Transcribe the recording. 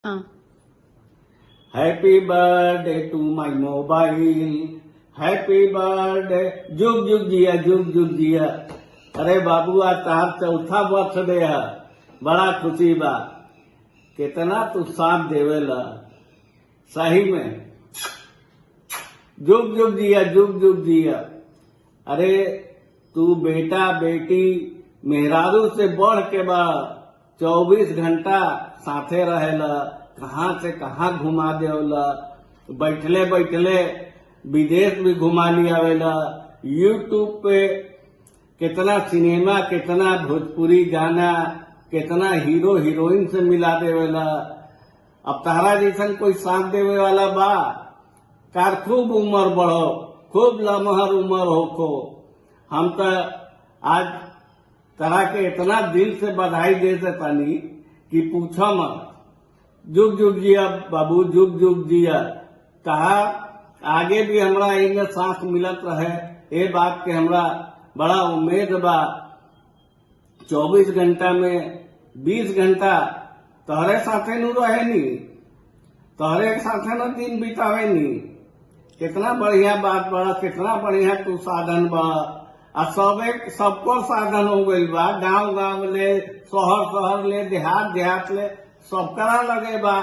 हाँ। Happy birthday two माय mobile, happy birthday, जुग जुग जिया, जुग जुग जिया। अरे बाबू आज तार चौथा बर्थडे है, बड़ा खुशी बा। कितना तू साथ देवेला, सही में जुग जुग जिया, जुग जुग जिया। अरे तू बेटा बेटी मेहरारू से बढ़ के बा, 24 घंटा साथे रहेला, कहाँ से कहाँ घुमा देवला, बैठले बैठले विदेश भी घुमा लियावेला। यूट्यूब पे कितना सिनेमा, कितना भोजपुरी गाना, कितना हीरो हीरोइन से मिला देवेला। अब तारा जैसन कोई साथ देवे वाला बा, कार खूब उम्र बढ़ो, खूब लमहर उम्र होखो। हम तो आज तरह के इतना दिल से बधाई दे देतानी कि पूछो मत। जुग जुग जिया बाबू, जुग जुग जिया। कहा आगे भी हमरा इनके साथ मिलत रहे, ये बात के हमरा बड़ा उम्मीद बा। 24 घंटा में 20 घंटा तोहरे साथे नु रहे नी, तोहरे साथे न दिन बितावे नी। कितना बढ़िया बात बा, कितना बढ़िया तू साधन बा। आ सबको साधन हो गई बा, गांव गांव ले, शहर शहर ले, देहात देहात ले, सब करा लगे बा।